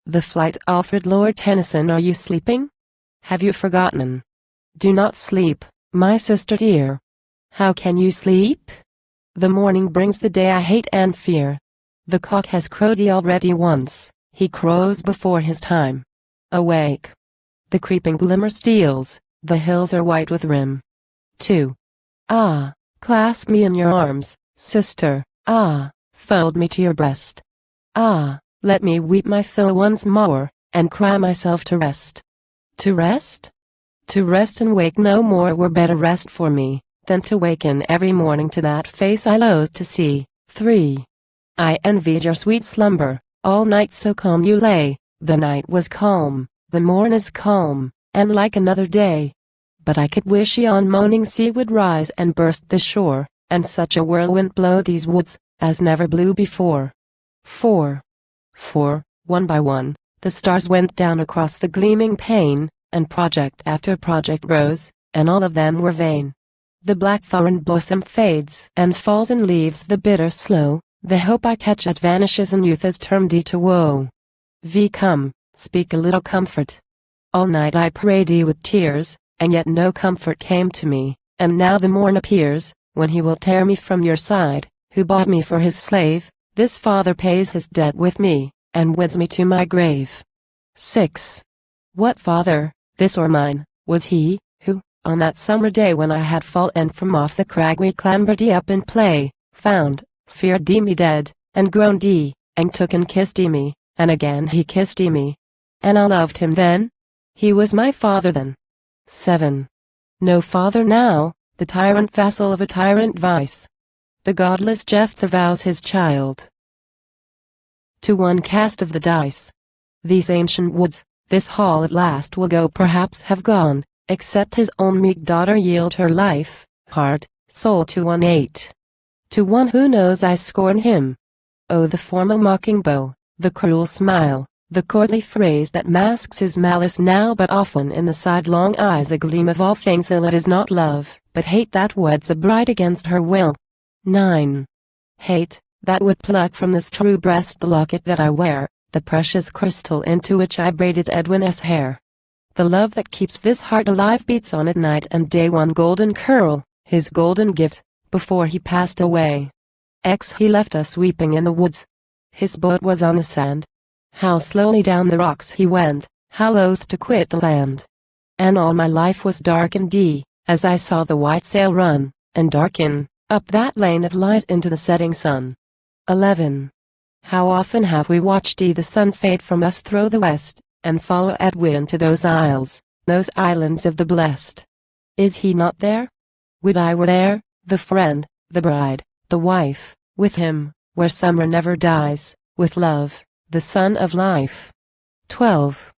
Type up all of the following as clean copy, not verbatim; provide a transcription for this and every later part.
The flight. Alfred. Lord Tennyson. Are you sleeping? Have you forgotten? Do not sleep, my sister dear. How can you sleep? The morning brings the day I hate and fear. The cock has crowed already once, he crows before his time. Awake. The creeping glimmer steals, the hills are white with rim. 2. Ah, clasp me in your arms, sister, ah, fold me to your breast. Ah, let me weep my fill once more, and cry myself to rest. To rest? To rest and wake no more were better rest for me, than to waken every morning to that face I loathed to see. 3. I envied your sweet slumber, all night so calm you lay, the night was calm, the morn is calm, and like another day. But I could wish yon moaning sea would rise and burst the shore, and such a whirlwind blow these woods, as never blew before. 4. For, one by one, the stars went down across the gleaming pane, and project after project rose, and all of them were vain. The blackthorn blossom fades and falls and leaves the bitter slow, the hope I catch at vanishes and youth is turned to woe. Come, speak a little comfort. All night I prayed ye with tears, and yet no comfort came to me, and now the morn appears, when he will tear me from your side, who bought me for his slave. This father pays his debt with me, and weds me to my grave. 6. What father, this or mine, was he, who, on that summer day when I had fallen from off the crag we clambered up in play, found, feared me dead, and groaned and took and kissed me, and again he kissed me. And I loved him then? He was my father then. 7. No father now, the tyrant vassal of a tyrant vice. The godless Jephthah vows his child to one cast of the dice. These ancient woods, this hall at last will go, perhaps have gone, except his own meek daughter yield her life, heart, soul to one. 8. To one who knows I scorn him. Oh, the formal mocking bow, the cruel smile, the courtly phrase that masks his malice now, but often in the sidelong eyes a gleam of all things ill. It is not love, but hate that weds a bride against her will. 9. Hate, that would pluck from this true breast the locket that I wear, the precious crystal into which I braided Edwin's hair. The love that keeps this heart alive beats on it night and day. One golden curl, his golden gift, before he passed away. He left us weeping in the woods. His boat was on the sand. How slowly down the rocks he went, how loath to quit the land. And all my life was dark and as I saw the white sail run, and darken, up that lane of light into the setting sun. 11. How often have we watched the sun fade from us through the west, and follow at wind to those isles, those islands of the blessed. Is he not there? Would I were there, the friend, the bride, the wife, with him, where summer never dies, with love, the sun of life. 12.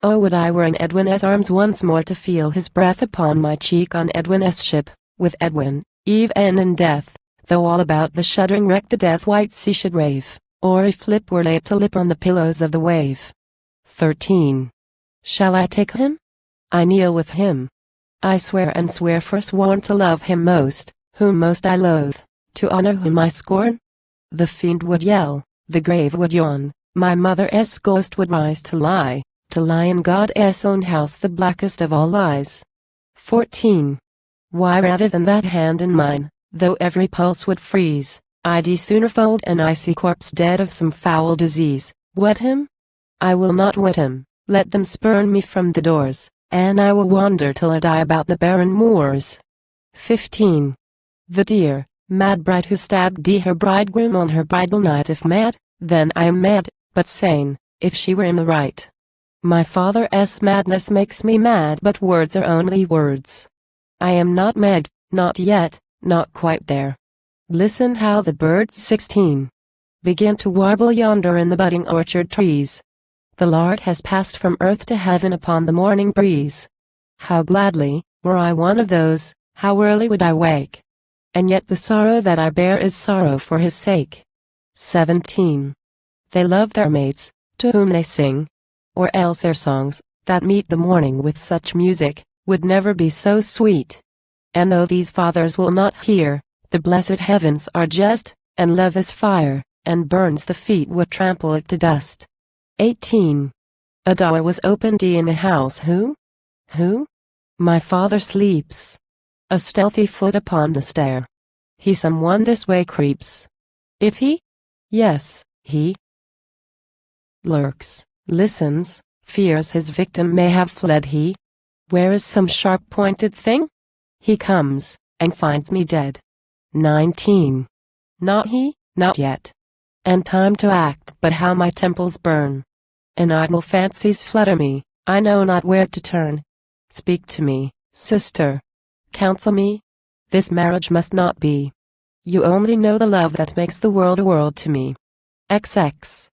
Oh, would I were in Edwin's arms once more to feel his breath upon my cheek on Edwin's ship, with Edwin, even in death, though all about the shuddering wreck the death-white sea should rave, or if lip were laid to lip on the pillows of the wave. 13. Shall I take him? I kneel with him. I swear and swear, forsworn to love him most, whom most I loathe, to honor whom I scorn. The fiend would yell, the grave would yawn, my mother's ghost would rise to lie in God's own house, the blackest of all lies. 14. Why, rather than that hand in mine, though every pulse would freeze, I'd sooner fold an icy corpse dead of some foul disease. Wed him? I will not wed him, let them spurn me from the doors, and I will wander till I die about the barren moors. 15. The dear, mad bride who stabbed her bridegroom on her bridal night. If mad, then I am mad, but sane, if she were in the right. My father's madness makes me mad, but words are only words. I am not mad, not yet, not quite there. Listen how the birds 16. Begin to warble yonder in the budding orchard trees. The Lord has passed from earth to heaven upon the morning breeze. How gladly, were I one of those, how early would I wake. And yet the sorrow that I bear is sorrow for his sake. 17. They love their mates, to whom they sing, or else their songs, that meet the morning with such music, would never be so sweet. And though these fathers will not hear, the blessed heavens are just, and love is fire, and burns the feet would trample it to dust. 18. A door was opened in the house. Who? Who? My father sleeps. A stealthy foot upon the stair. He someone this way creeps. If he? Yes, he lurks, listens, fears his victim may have fled. He where is some sharp-pointed thing? He comes, and finds me dead. 19. Not he, not yet. And time to act, but how my temples burn. And idle fancies flutter me, I know not where to turn. Speak to me, sister. Counsel me. This marriage must not be. You only know the love that makes the world a world to me. XX.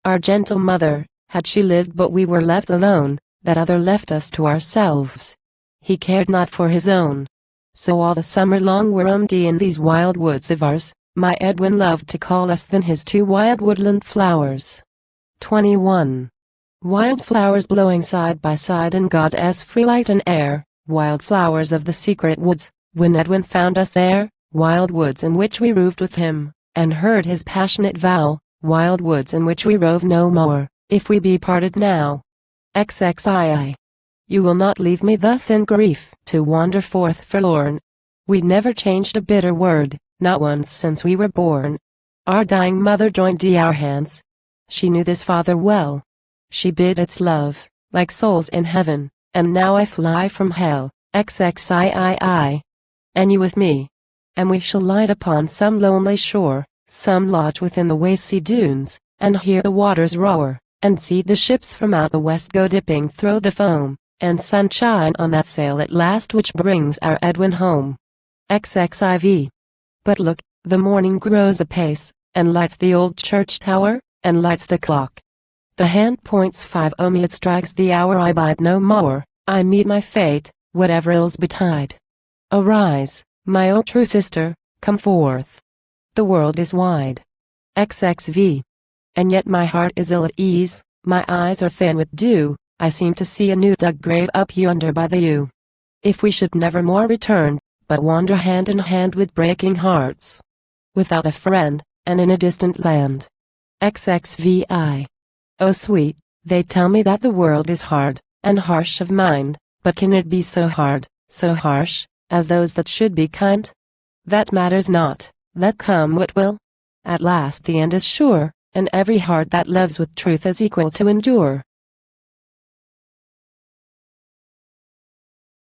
Our gentle mother, had she lived but we were left alone, that other left us to ourselves. He cared not for his own. So all the summer long we roamed in these wild woods of ours. My Edwin loved to call us then his two wild woodland flowers. 21. Wild flowers blowing side by side in God's free light and air, wild flowers of the secret woods, when Edwin found us there, wild woods in which we roved with him, and heard his passionate vow, wild woods in which we rove no more, if we be parted now. XXII. You will not leave me thus in grief, to wander forth forlorn. We never changed a bitter word, not once since we were born. Our dying mother joined our hands. She knew this father well. She bid its love, like souls in heaven, and now I fly from hell. XXIII. And you with me. And we shall light upon some lonely shore, some lodge within the wasty dunes, and hear the waters roar, and see the ships from out the west go dipping through the foam, and sunshine on that sail at last which brings our Edwin home. XXIV. But look, the morning grows apace, and lights the old church tower, and lights the clock. The hand points 5. Oh me, it strikes the hour I bide no more, I meet my fate, whatever ills betide. Arise, my old true sister, come forth. The world is wide. XXV. And yet my heart is ill at ease, my eyes are thin with dew, I seem to see a new dug grave up yonder by the yew. If we should never more return, but wander hand in hand with breaking hearts, without a friend, and in a distant land. XXVI. Oh sweet, they tell me that the world is hard, and harsh of mind, but can it be so hard, so harsh, as those that should be kind? That matters not, let come what will. At last the end is sure, and every heart that loves with truth is equal to endure.